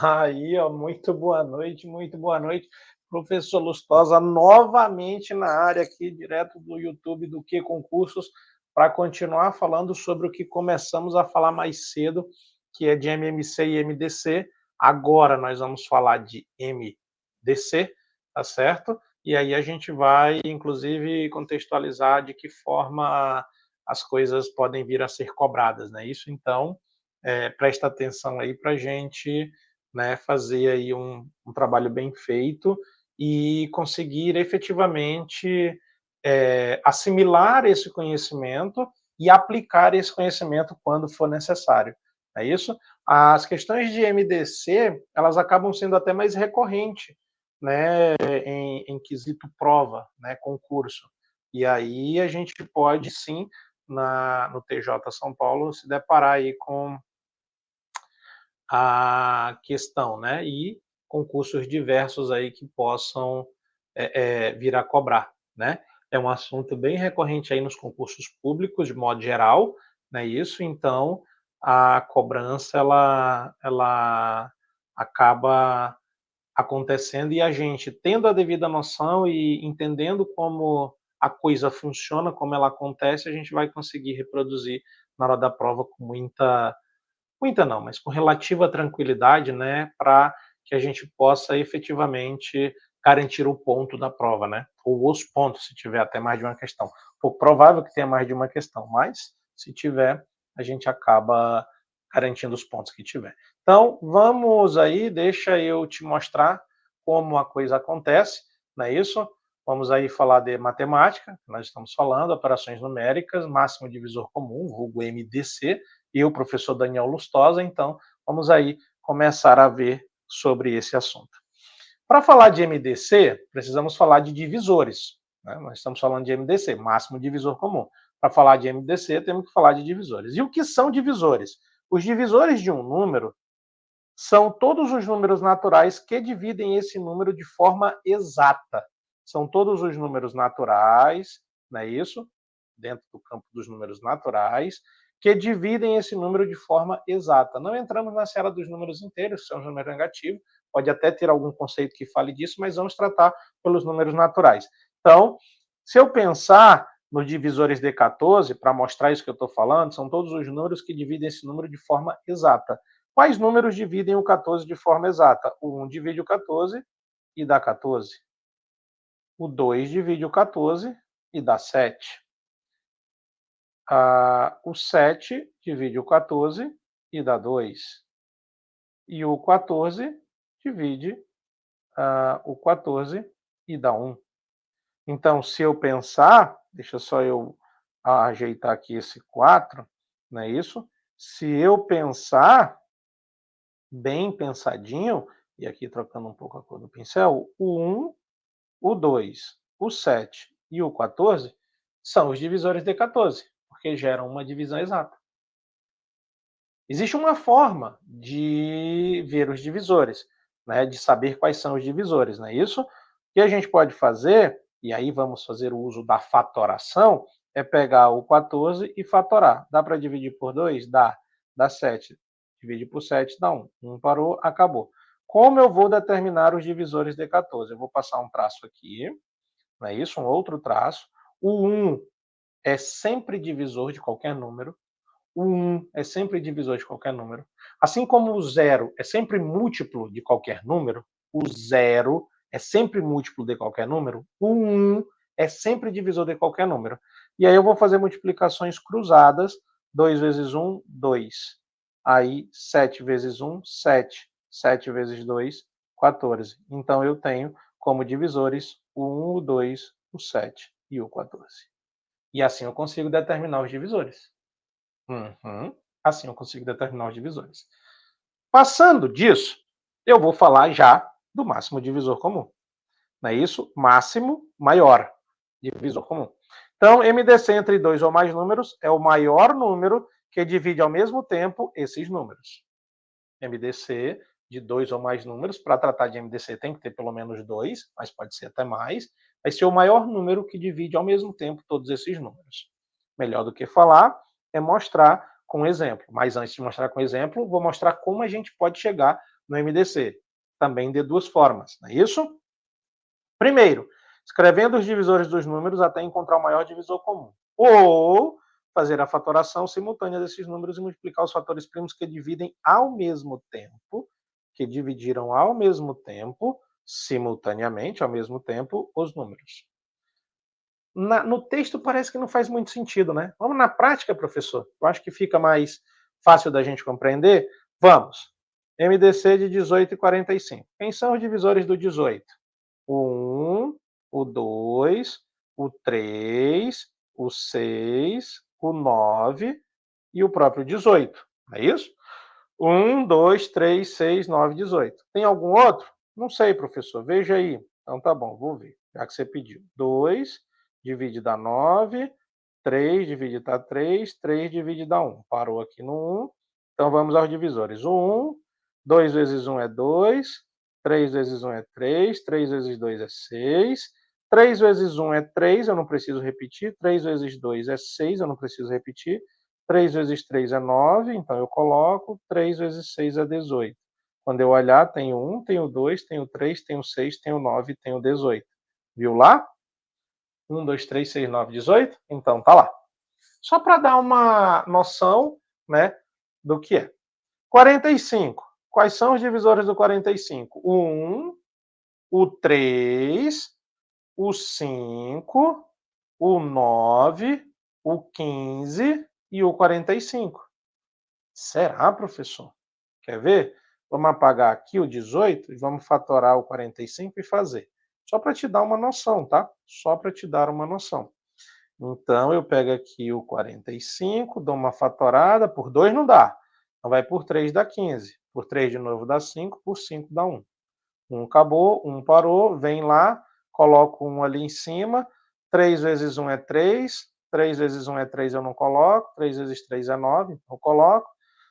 Aí, ó, muito boa noite, professor Lustosa, novamente na área aqui, direto do YouTube do Que Concursos, para continuar falando sobre o que começamos a falar mais cedo, que é de MMC e MDC. Agora nós vamos falar de MDC, tá certo? E aí a gente vai, inclusive, contextualizar de que forma as coisas podem vir a ser cobradas, né? Isso, então, presta atenção aí para a gente, né, fazer aí um trabalho bem feito e conseguir efetivamente assimilar esse conhecimento e aplicar esse conhecimento quando for necessário. É isso? As questões de MDC, elas acabam sendo até mais recorrentes, né, em quesito prova, né, concurso. E aí a gente pode sim, no TJ São Paulo, se deparar aí com a questão, né? E concursos diversos aí que possam vir a cobrar, né? É um assunto bem recorrente aí nos concursos públicos, de modo geral, né? Isso, então, a cobrança, ela acaba acontecendo e a gente, tendo a devida noção e entendendo como a coisa funciona, como ela acontece, a gente vai conseguir reproduzir na hora da prova com muita não, mas com relativa tranquilidade, né, para que a gente possa efetivamente garantir o ponto da prova, né, ou os pontos, se tiver até mais de uma questão. For provável que tenha mais de uma questão, mas se tiver, a gente acaba garantindo os pontos que tiver. Então, vamos aí, deixa eu te mostrar como a coisa acontece, não é isso? Vamos aí falar de matemática, nós estamos falando, operações numéricas, máximo divisor comum, vulgo MDC, e o professor Daniel Lustosa, então vamos aí começar a ver sobre esse assunto. Para falar de MDC, precisamos falar de divisores, né? Nós estamos falando de MDC, máximo divisor comum. Para falar de MDC, temos que falar de divisores. E o que são divisores? Os divisores de um número são todos os números naturais que dividem esse número de forma exata. São todos os números naturais, não é isso? Dentro do campo dos números naturais, que dividem esse número de forma exata. Não entramos na seara dos números inteiros, são os números negativos, pode até ter algum conceito que fale disso, mas vamos tratar pelos números naturais. Então, se eu pensar nos divisores de 14, para mostrar isso que eu estou falando, são todos os números que dividem esse número de forma exata. Quais números dividem o 14 de forma exata? O 1 divide o 14 e dá 14. O 2 divide o 14 e dá 7. O 7 divide o 14 e dá 2. E o 14 divide o 14 e dá 1. Então, se eu pensar, deixa só eu ajeitar aqui esse 4, não é isso? Se eu pensar, bem pensadinho, e aqui trocando um pouco a cor do pincel, o 1, o 2, o 7 e o 14 são os divisores de 14, porque geram uma divisão exata. Existe uma forma de ver os divisores, né, de saber quais são os divisores, não é isso? O que a gente pode fazer, e aí vamos fazer o uso da fatoração, é pegar o 14 e fatorar. Dá para dividir por 2? Dá. Dá 7. Divide por 7 dá 1. 1 parou, acabou. Como eu vou determinar os divisores de 14? Eu vou passar um traço aqui, não é isso? Um outro traço. O 1 é sempre divisor de qualquer número. O 1 é sempre divisor de qualquer número. Assim como o 0 é sempre múltiplo de qualquer número, o 0 é sempre múltiplo de qualquer número, o 1 é sempre divisor de qualquer número. E aí eu vou fazer multiplicações cruzadas, 2 vezes 1, 2. Aí 7 vezes 1, 7. 7 vezes 2, 14. Então eu tenho como divisores o 1, o 2, o 7 e o 14. E assim eu consigo determinar os divisores. Uhum. Assim eu consigo determinar os divisores. Passando disso, eu vou falar já do máximo divisor comum. Não é isso? Máximo maior divisor comum. Então, MDC entre dois ou mais números é o maior número que divide ao mesmo tempo esses números. MDC de dois ou mais números, para tratar de MDC tem que ter pelo menos dois, mas pode ser até mais. Vai ser o maior número que divide ao mesmo tempo todos esses números. Melhor do que falar é mostrar com exemplo. Mas antes de mostrar com exemplo, vou mostrar como a gente pode chegar no MDC? Também de duas formas, não é isso? Primeiro, escrevendo os divisores dos números até encontrar o maior divisor comum. Ou fazer a fatoração simultânea desses números e multiplicar os fatores primos que dividem ao mesmo tempo, que dividiram ao mesmo tempo, simultaneamente, ao mesmo tempo, os números. No texto parece que não faz muito sentido, né? Vamos na prática, professor? Eu acho que fica mais fácil da gente compreender. Vamos. MDC de 18 e 45. Quem são os divisores do 18? O 1, o 2, o 3, o 6, o 9 e o próprio 18. É isso? 1, 2, 3, 6, 9, 18. Tem algum outro? Não sei, professor. Veja aí. Então tá bom, vou ver. Já que você pediu. 2 divide dá 9, 3 divide dá 3, 3 divide dá 1. Parou aqui no 1. Então vamos aos divisores. O 1, 2 vezes 1 é 2, 3 vezes 1 é 3, 3 vezes 2 é 6, 3 vezes 1 é 3, eu não preciso repetir, 3 vezes 2 é 6, eu não preciso repetir, 3 vezes 3 é 9, então eu coloco, 3 vezes 6 é 18. Quando eu olhar, tenho 1, tenho 2, tenho 3, tenho 6, tenho 9, tenho 18. Viu lá? 1, 2, 3, 6, 9, 18? Então tá lá. Só para dar uma noção, né, do que é. 45. Quais são os divisores do 45? O 1, o 3, o 5, o 9, o 15 e o 45. Será, professor? Quer ver? Vamos apagar aqui o 18 e vamos fatorar o 45 e fazer. Só para te dar uma noção, tá? Só para te dar uma noção. Então, eu pego aqui o 45, dou uma fatorada, por 2 não dá. Então, vai por 3 dá 15. Por 3 de novo dá 5, por 5 dá 1. 1 acabou, 1 parou, vem lá, coloco 1 ali em cima. 3 vezes 1 é 3, 3 vezes 1 é 3 eu não coloco, 3 vezes 3 é 9, então eu coloco.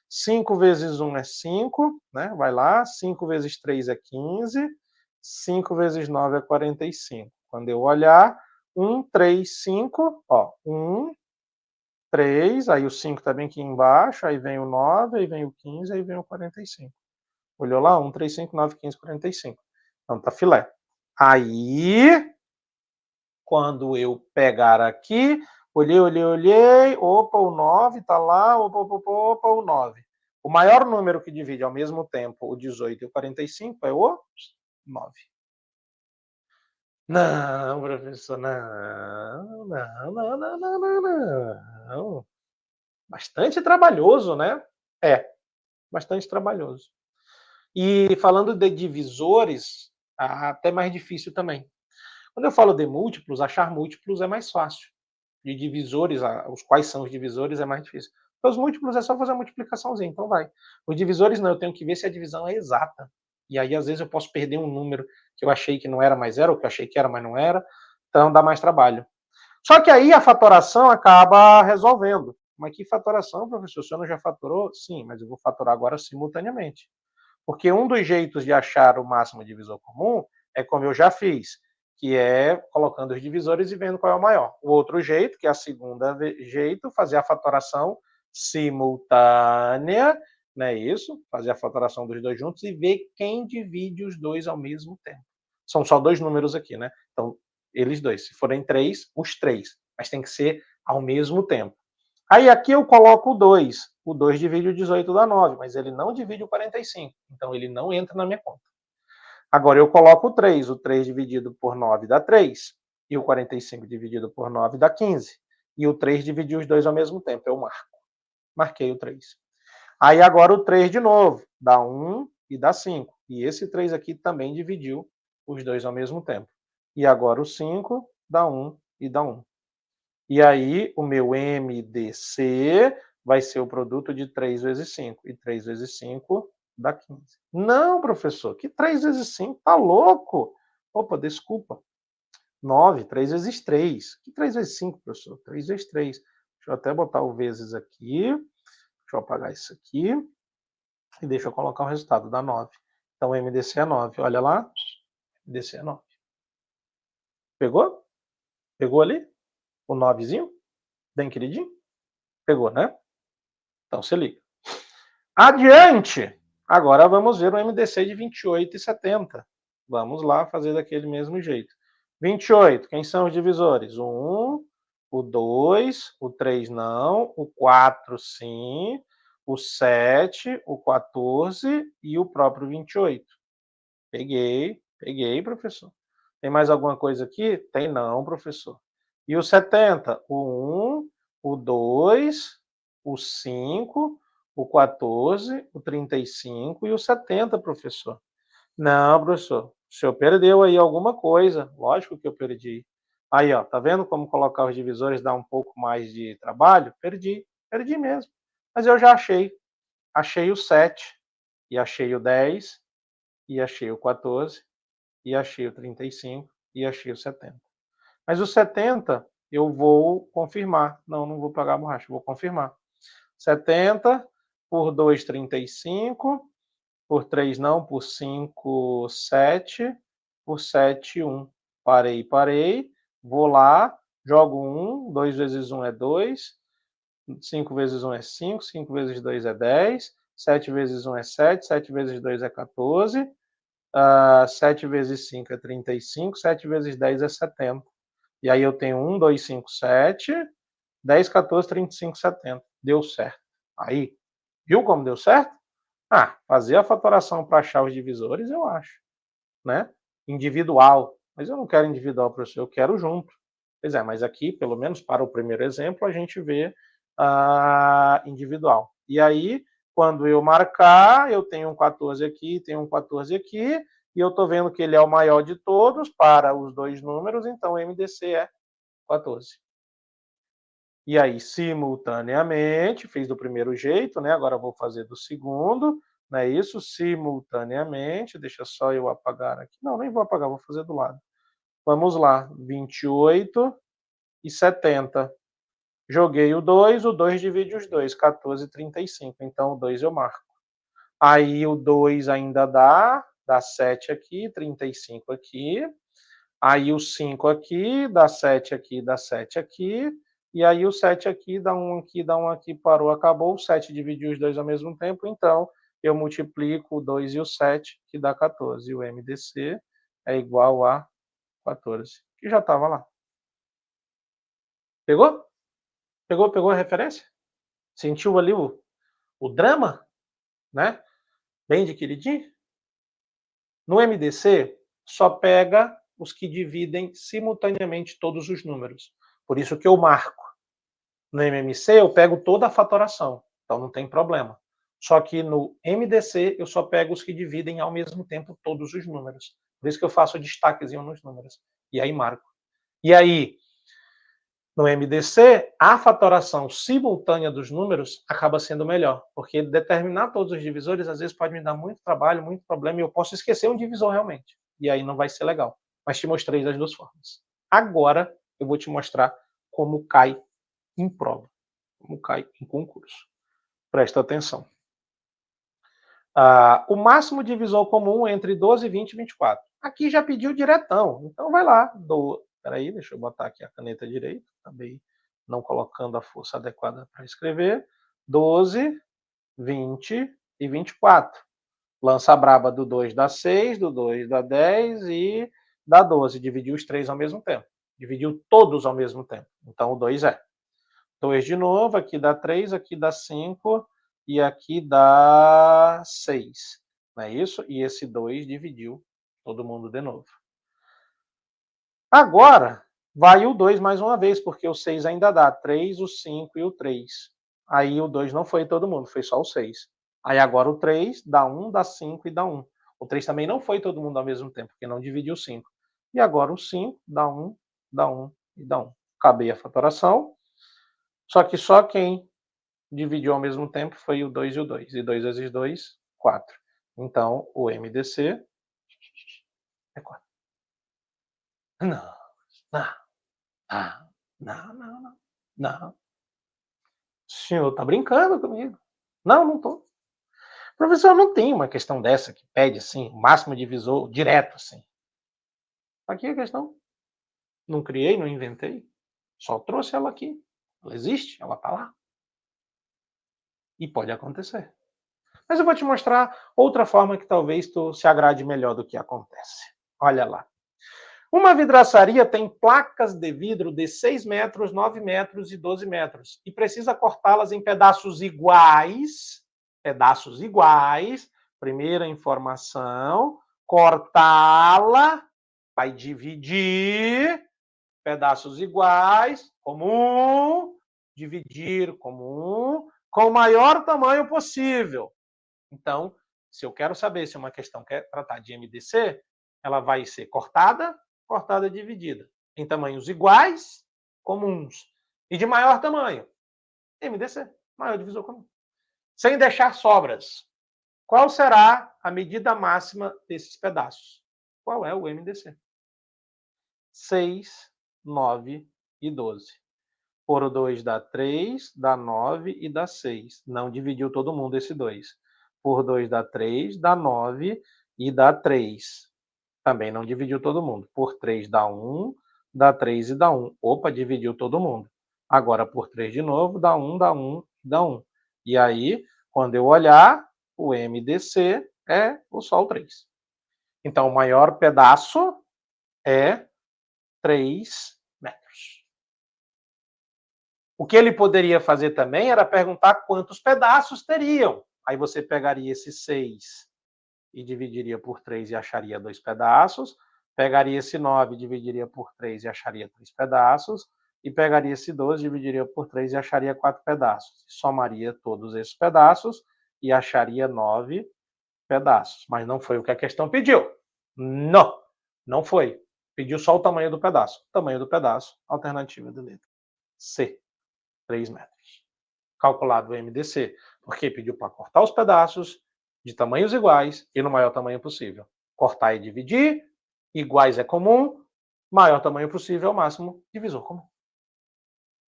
5 vezes 1 é 5, né? Vai lá, 5 vezes 3 é 15, 5 vezes 9 é 45. Quando eu olhar, 1, 3, 5, ó, 1, 3, aí o 5 tá bem aqui embaixo, aí vem o 9, aí vem o 15, aí vem o 45. Olhou lá? 1, 3, 5, 9, 15, 45. Então tá filé. Aí, quando eu pegar aqui, olhei, opa, o 9 tá lá, opa, o 9. O maior número que divide ao mesmo tempo o 18 e o 45 é o 9. Não, professor, não. Bastante trabalhoso, né? É, bastante trabalhoso. E falando de divisores, até mais difícil também. Quando eu falo de múltiplos, achar múltiplos é mais fácil. De divisores, os quais são os divisores é mais difícil. Porque os múltiplos é só fazer a multiplicaçãozinha, então vai. Os divisores não, eu tenho que ver se a divisão é exata. E aí, às vezes, eu posso perder um número que eu achei que não era, mas era, ou que eu achei que era, mas não era. Então, dá mais trabalho. Só que aí a fatoração acaba resolvendo. Mas que fatoração, professor? O senhor não já fatorou? Sim, mas eu vou fatorar agora simultaneamente. Porque um dos jeitos de achar o máximo divisor comum é como eu já fiz, que é colocando os divisores e vendo qual é o maior. O outro jeito, que é a segunda jeito, fazer a fatoração simultânea, não é isso? Fazer a fatoração dos dois juntos e ver quem divide os dois ao mesmo tempo. São só dois números aqui, né? Então, eles dois. Se forem três, os três. Mas tem que ser ao mesmo tempo. Aí aqui eu coloco o 2. O 2 divide o 18 dá 9, mas ele não divide o 45. Então ele não entra na minha conta. Agora eu coloco o 3. O 3 dividido por 9 dá 3. E o 45 dividido por 9 dá 15. E o 3 divide os dois ao mesmo tempo. Eu marco. Marquei o 3. Aí agora o 3 de novo. Dá 1 e dá 5. E esse 3 aqui também dividiu os dois ao mesmo tempo. E agora o 5 dá 1 e dá 1. E aí, o meu MDC vai ser o produto de 3 vezes 5. E 3 vezes 5 dá 15. Não, professor, que 3 vezes 5? Tá louco? Opa, desculpa. 9, 3 vezes 3. Que 3 vezes 5, professor? 3 vezes 3. Deixa eu até botar o vezes aqui. Deixa eu apagar isso aqui. E deixa eu colocar o resultado, dá 9. Então, o MDC é 9. Olha lá. MDC é 9. Pegou? Pegou ali? O 9zinho? Bem queridinho? Pegou, né? Então, se liga. Adiante! Agora vamos ver o MDC de 28 e 70. Vamos lá fazer daquele mesmo jeito. 28, quem são os divisores? O 1, o 2, o 3 não, o 4 sim, o 7, o 14 e o próprio 28. Peguei, professor. Tem mais alguma coisa aqui? Tem não, professor. E o 70? O 1, o 2, o 5, o 14, o 35 e o 70, professor. Não, professor. O senhor perdeu aí alguma coisa. Lógico que eu perdi. Aí, ó, tá vendo como colocar os divisores dá um pouco mais de trabalho? Perdi mesmo. Mas eu já achei. Achei o 7, e achei o 10, e achei o 14, e achei o 35, e achei o 70. Mas o 70 eu vou confirmar. Não vou pagar a borracha, vou confirmar. 70 por 2, 35, por 3 não, por 5, 7, por 7, 1. Parei. Vou lá, jogo 1, 2 vezes 1 é 2, 5 vezes 1 é 5, 5 vezes 2 é 10, 7 vezes 1 é 7, 7 vezes 2 é 14, 7 vezes 5 é 35, 7 vezes 10 é 70. E aí eu tenho 1, 2, 5, 7, 10, 14, 35, 70. Deu certo. Aí, viu como deu certo? Fazer a fatoração para achar os divisores, eu acho, né? Individual. Mas eu não quero individual, professor, eu quero junto. Pois é, mas aqui, pelo menos para o primeiro exemplo, a gente vê individual. E aí, quando eu marcar, eu tenho um 14 aqui, tenho um 14 aqui, e eu estou vendo que ele é o maior de todos para os dois números, então o MDC é 14. E aí, simultaneamente, fiz do primeiro jeito, né? Agora vou fazer do segundo, não é isso? Simultaneamente, deixa só eu apagar aqui. Não, nem vou apagar, vou fazer do lado. Vamos lá, 28 e 70. Joguei o 2 divide os dois, 14 e 35. Então, o 2 eu marco. Aí, o 2 ainda dá 7 aqui, 35 aqui. Aí, o 5 aqui, dá 7 aqui, dá 7 aqui. E aí, o 7 aqui, dá 1 aqui, dá 1 aqui, parou, acabou. O 7 dividiu os dois ao mesmo tempo. Então, eu multiplico o 2 e o 7, que dá 14. E o MDC é igual a 14, que já estava lá. Pegou? Pegou a referência? Sentiu ali o drama, né? Bem de queridinho? No MDC, só pega os que dividem simultaneamente todos os números. Por isso que eu marco. No MMC, eu pego toda a fatoração, então não tem problema. Só que no MDC, eu só pego os que dividem ao mesmo tempo todos os números. Por isso que eu faço destaquezinho nos números. E aí marco. E aí, no MDC, a fatoração simultânea dos números acaba sendo melhor, porque determinar todos os divisores às vezes pode me dar muito trabalho, muito problema, e eu posso esquecer um divisor realmente. E aí não vai ser legal. Mas te mostrei das duas formas. Agora eu vou te mostrar como cai em prova, como cai em concurso. Presta atenção. O máximo divisor comum entre 12, 20 e 24. Aqui já pediu diretão, então vai lá. Peraí, deixa eu botar aqui a caneta direita, acabei não colocando a força adequada para escrever. 12, 20 e 24. Lança a braba do 2 dá 6, do 2 dá 10 e dá 12. Dividiu os três ao mesmo tempo. Dividiu todos ao mesmo tempo. Então o 2 é. 2 de novo, aqui dá 3, aqui dá 5 e aqui dá 6. Não é isso? E esse 2 dividiu todo mundo de novo. Agora, vai o 2 mais uma vez, porque o 6 ainda dá 3, o 5 e o 3. Aí o 2 não foi todo mundo, foi só o 6. Aí agora o 3 dá 1, dá 5 e dá 1. O 3 também não foi todo mundo ao mesmo tempo, porque não dividiu 5. E agora o 5 dá 1, dá 1 e dá 1. Acabei a fatoração. Só que só quem dividiu ao mesmo tempo foi o 2 e o 2. E 2 vezes 2, 4. Então, o MDC é 4. Não, não, não. O senhor está brincando comigo. Não estou. Professor, não tem uma questão dessa que pede assim, o máximo divisor direto assim. Aqui a questão. Não criei, não inventei. Só trouxe ela aqui. Ela existe, ela está lá. E pode acontecer. Mas eu vou te mostrar outra forma que talvez tu se agrade melhor do que acontece. Olha lá. Uma vidraçaria tem placas de vidro de 6 metros, 9 metros e 12 metros e precisa cortá-las em pedaços iguais. Pedaços iguais. Primeira informação, cortá-la, vai dividir, pedaços iguais, comum, dividir, comum, com o maior tamanho possível. Então, se eu quero saber se uma questão quer tratar de MDC, ela vai ser cortada, cortada e dividida. Em tamanhos iguais, comuns. E de maior tamanho. MDC, maior divisor comum. Sem deixar sobras. Qual será a medida máxima desses pedaços? Qual é o MDC? 6, 9 e 12. Por 2 dá 3, dá 9 e dá 6. Não dividiu todo mundo esse 2. Por 2 dá 3, dá 9 e dá 3. Também não dividiu todo mundo. Por 3 dá 1, dá 3 e dá 1. Opa, dividiu todo mundo. Agora, por 3 de novo, dá 1, dá 1, dá 1. E aí, quando eu olhar, o MDC é só o 3. Então, o maior pedaço é 3 metros. O que ele poderia fazer também era perguntar quantos pedaços teriam. Aí você pegaria esse 6 e dividiria por 3 e acharia 2 pedaços. Pegaria esse 9 e dividiria por 3 e acharia 3 pedaços. E pegaria esse 12 e dividiria por 3 e acharia 4 pedaços. Somaria todos esses pedaços e acharia 9 pedaços. Mas não foi o que a questão pediu. Não, não foi. Pediu só o tamanho do pedaço. O tamanho do pedaço, alternativa de letra C. 3 metros. Calculado o MDC, porque pediu para cortar os pedaços de tamanhos iguais e no maior tamanho possível. Cortar e dividir, iguais é comum, maior tamanho possível é o máximo divisor comum.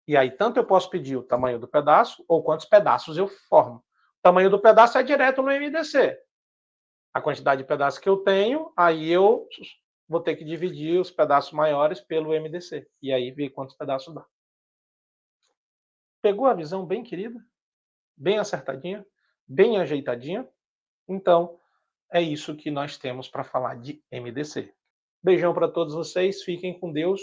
E aí, tanto eu posso pedir o tamanho do pedaço ou quantos pedaços eu formo. O tamanho do pedaço é direto no MDC. A quantidade de pedaços que eu tenho, aí eu vou ter que dividir os pedaços maiores pelo MDC. E aí ver quantos pedaços dá. Pegou a visão bem querida? Bem acertadinha? Bem ajeitadinha? Então, é isso que nós temos para falar de MDC. Beijão para todos vocês, fiquem com Deus.